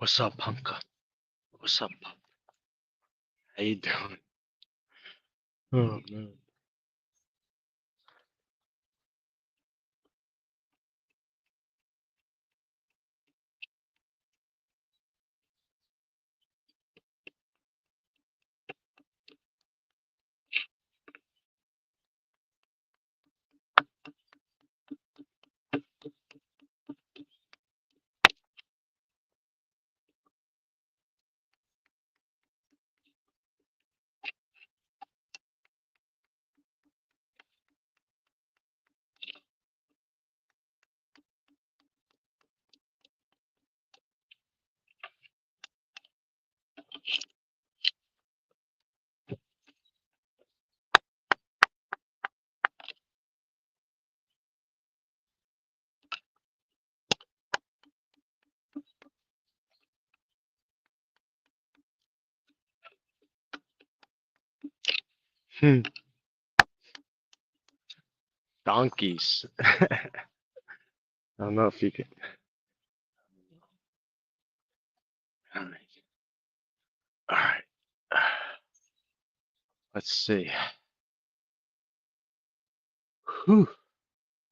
What's up, Punka? What's up, pup? How you doing? Oh man. Hmm. Donkeys. I don't know if you can. All right. All right. Let's see. Whew.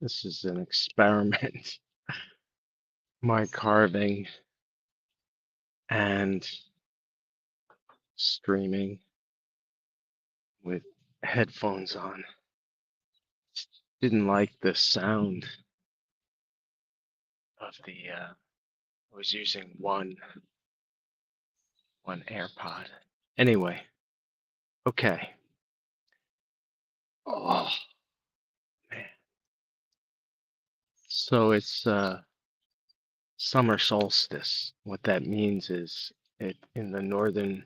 This is an experiment. My carving and streaming with headphones on. Didn't like the sound of the. I was using one AirPod. Anyway. Okay. Oh man. So it's summer solstice. What that means is it in the northern,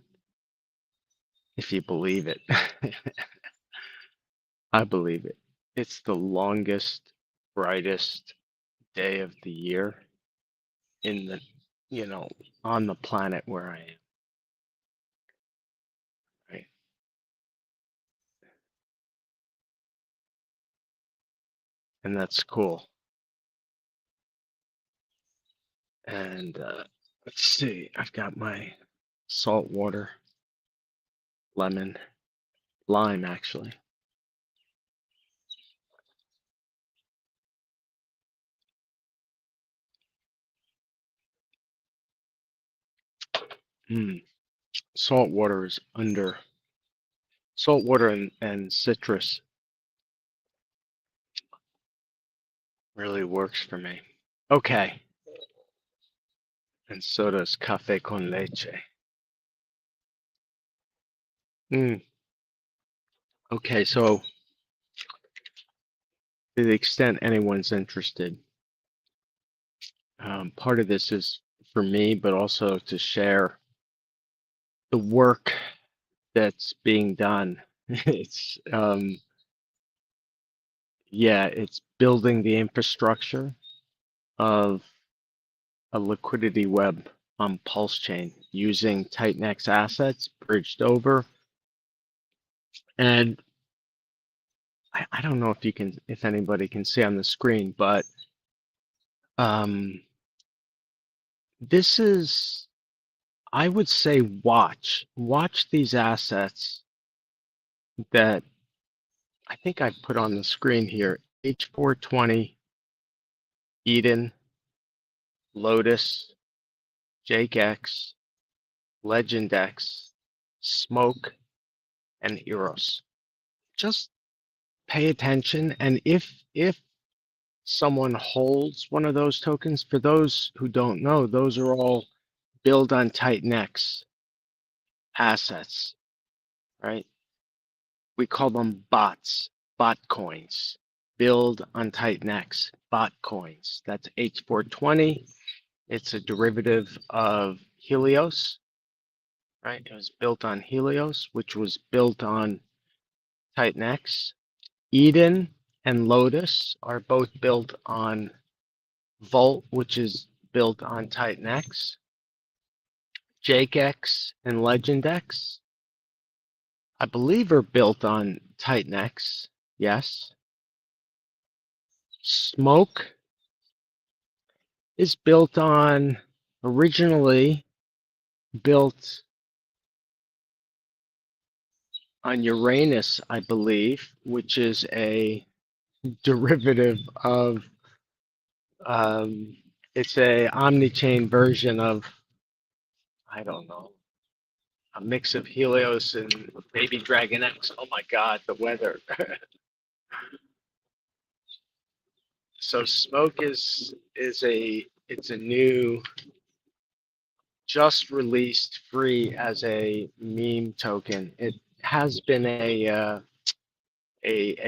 if you believe it, I believe it. It's the longest, brightest day of the year in the, you know, on the planet where I am, right? And that's cool. And let's see, I've got my salt water, lemon, lime actually. Mm. Salt water is under salt water and citrus really works for me. Okay. And so does café con leche. Mm. Okay, so to the extent anyone's interested, part of this is for me, but also to share the work that's being done. It's yeah, it's building the infrastructure of a liquidity web on Pulsechain using TitanX assets bridged over. And I don't know if you can, if anybody can see on the screen, but this is, I would say, watch these assets that I think I put on the screen here. H420, Eden, Lotus, JakeX, LegendX, Smoke, and Eros. Just pay attention, and if someone holds one of those tokens, for those who don't know, those are all built on TitanX assets, right? We call them bots, bot coins. Build on TitanX, bot coins. That's H420. It's a derivative of Helios, right? It was built on Helios, which was built on TitanX. Eden and Lotus are both built on Vault, which is built on TitanX. JakeX and LegendX, I believe, are built on TitanX. Yes. Smoke is built on originally built on Uranus, I believe, which is a derivative of it's a omni-chain version of, I don't know, a mix of Helios and maybe Dragon X. Oh my God, the weather. So smoke it's a new, just released free as a meme token. It has been a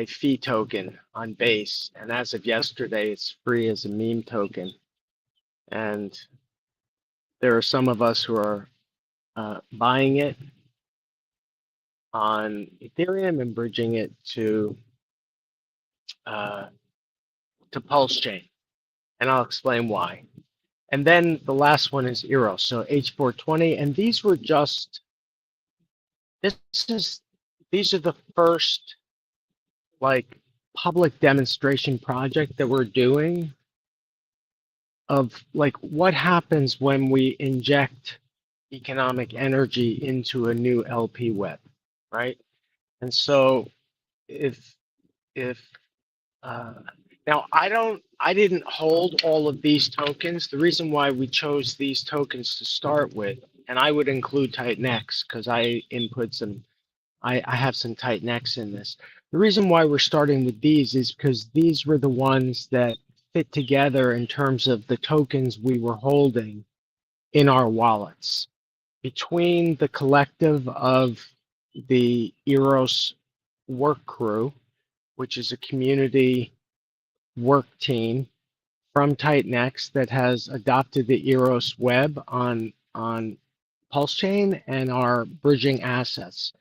fee token on base, and as of yesterday, it's free as a meme token. And there are some of us who are buying it on Ethereum and bridging it to Pulsechain, and I'll explain why. And then the last one is Eros, so H420, and these are the first like public demonstration project that we're doing of like what happens when we inject economic energy into a new LP web, right? And so if now I didn't hold all of these tokens. The reason why we chose these tokens to start with, and I would include TitanX because I input some, I have some TitanX in this. The reason why we're starting with these is because these were the ones that fit together in terms of the tokens we were holding in our wallets. Between the collective of the Eros work crew, which is a community work team from TitanX that has adopted the Eros web on Pulsechain and are bridging assets.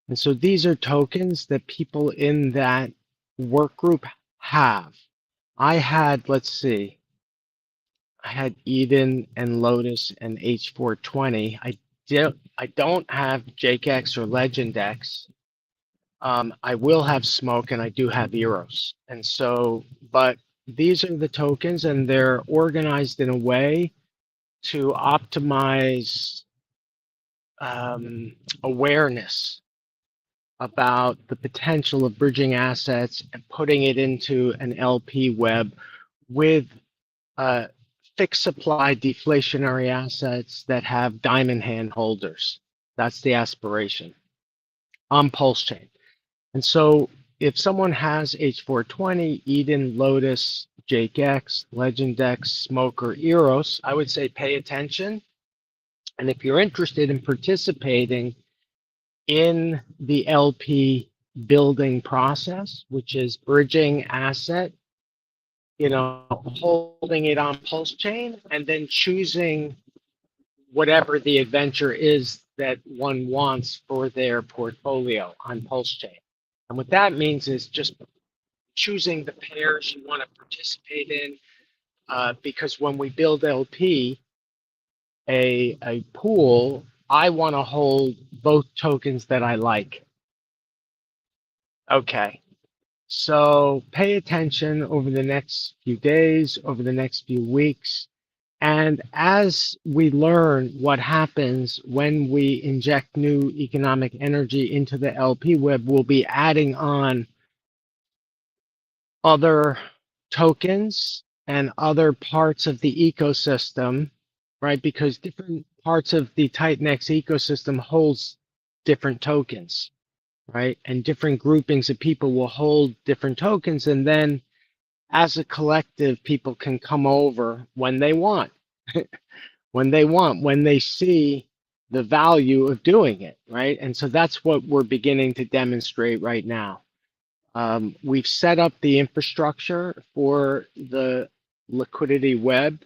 And so these are tokens that people in that work group have. I had, let's see, I had Eden and Lotus and H420. I don't have JakeX or LegendX. I will have Smoke and I do have Eros. And so, but these are the tokens and they're organized in a way to optimize awareness about the potential of bridging assets and putting it into an LP web with fixed supply deflationary assets that have diamond hand holders. That's the aspiration on Pulsechain. And so if someone has H420, Eden, Lotus, JakeX, LegendX, Smoke, or Eros, I would say pay attention. And if you're interested in participating in the LP building process, which is bridging asset, holding it on Pulsechain and then choosing whatever the adventure is that one wants for their portfolio on Pulsechain. And what that means is just choosing the pairs you want to participate in, because when we build LP, a pool, I want to hold both tokens that I like. Okay, so pay attention over the next few days, over the next few weeks. And as we learn what happens when we inject new economic energy into the LP web, we'll be adding on other tokens and other parts of the ecosystem, right? Because different parts of the TitanX ecosystem holds different tokens, right? And different groupings of people will hold different tokens. And then as a collective, people can come over when they want, when they see the value of doing it, right? And so that's what we're beginning to demonstrate right now. We've set up the infrastructure for the liquidity web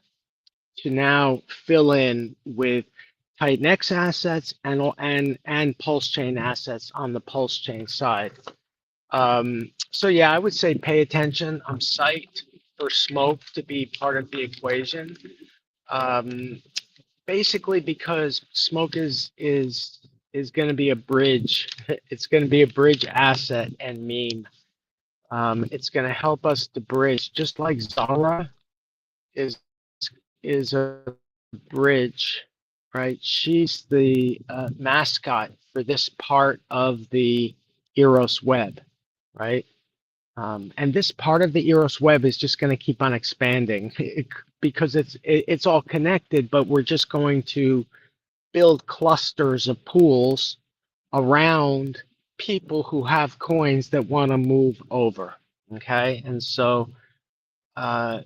to now fill in with TitanX assets and Pulsechain assets on the Pulsechain side. So yeah, I would say pay attention. I'm psyched for Smoke to be part of the equation. Basically because Smoke is going to be a bridge. It's going to be a bridge asset and meme. It's going to help us to bridge, just like Zara is a bridge right? She's the mascot for this part of the Eros web, right? And this part of the Eros web is just going to keep on expanding because it's all connected, but we're just going to build clusters of pools around people who have coins that want to move over. Okay, and so uh,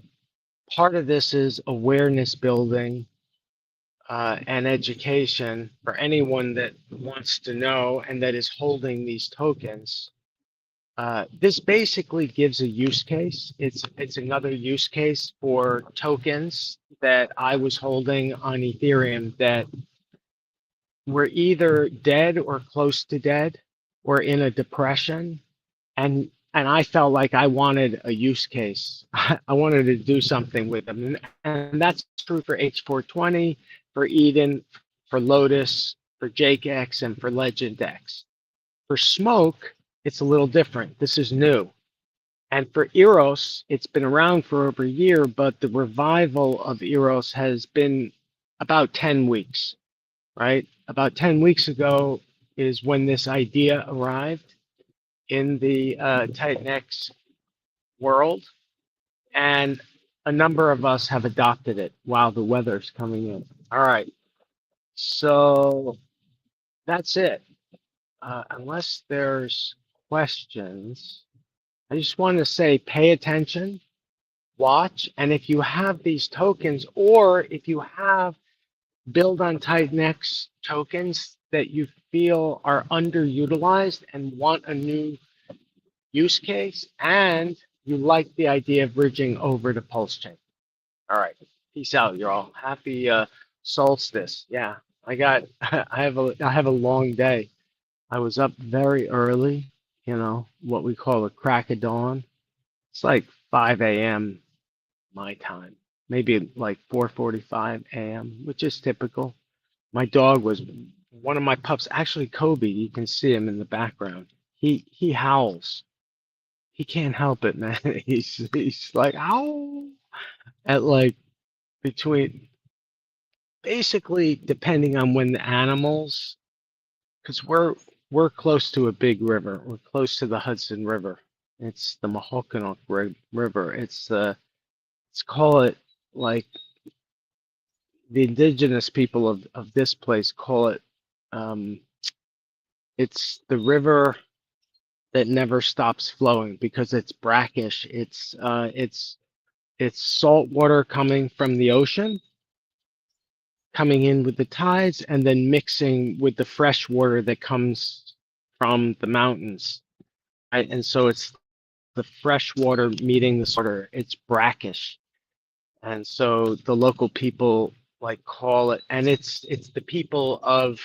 part of this is awareness building and education for anyone that wants to know and that is holding these tokens. This basically gives a use case. It's another use case for tokens that I was holding on Ethereum that were either dead or close to dead or in a depression, and I felt like I wanted a use case. I wanted to do something with them, and that's true for H420, for Eden, for Lotus, for JakeX, and for LegendX. For Smoke, it's a little different. This is new. And for Eros, it's been around for over a year, but the revival of Eros has been about 10 weeks, right? About 10 weeks ago is when this idea arrived in the TitanX world, and a number of us have adopted it while the weather's coming in. All right, so that's it. Unless there's questions, I just want to say pay attention, watch, and if you have these tokens, or if you have build on TitanX tokens that you feel are underutilized and want a new use case, and you like the idea of bridging over to Pulsechain. All right, peace out, y'all. Happy solstice. Yeah, I got. I have a long day. I was up very early. You know what we call a crack of dawn. It's like 5 a.m. my time, maybe like 4:45 a.m., which is typical. My dog was one of my pups. Actually, Kobe. You can see him in the background. He howls. He can't help it, man. He's like ow at like between basically depending on when the animals, because we're close to a big river. We're close to the Hudson River. It's the Mahokanok River. Let's call it like the indigenous people of this place call it. Um, it's the river that never stops flowing because it's brackish. It's salt water coming from the ocean, coming in with the tides, and then mixing with the fresh water that comes from the mountains. Right? And so it's the fresh water meeting the water. It's brackish, and so the local people like call it, and it's the people of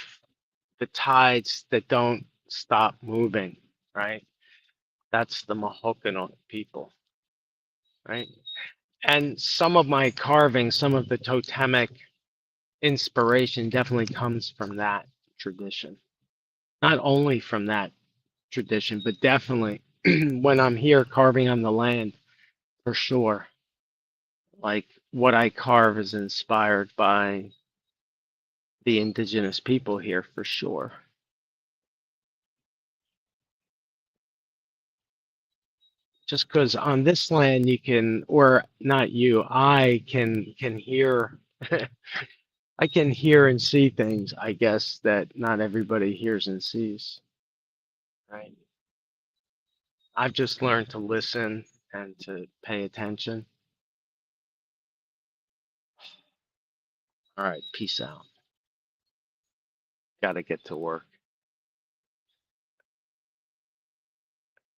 the tides that don't stop moving, right? That's the Mahokanok people, right? And some of my carving, some of the totemic inspiration definitely comes from that tradition. Not only from that tradition, but definitely when I'm here carving on the land, for sure. Like what I carve is inspired by the indigenous people here, for sure. Just because on this land you can, or not you, I can hear, I can hear and see things, I guess, that not everybody hears and sees, right? I've just learned to listen and to pay attention. All right, peace out. Got to get to work.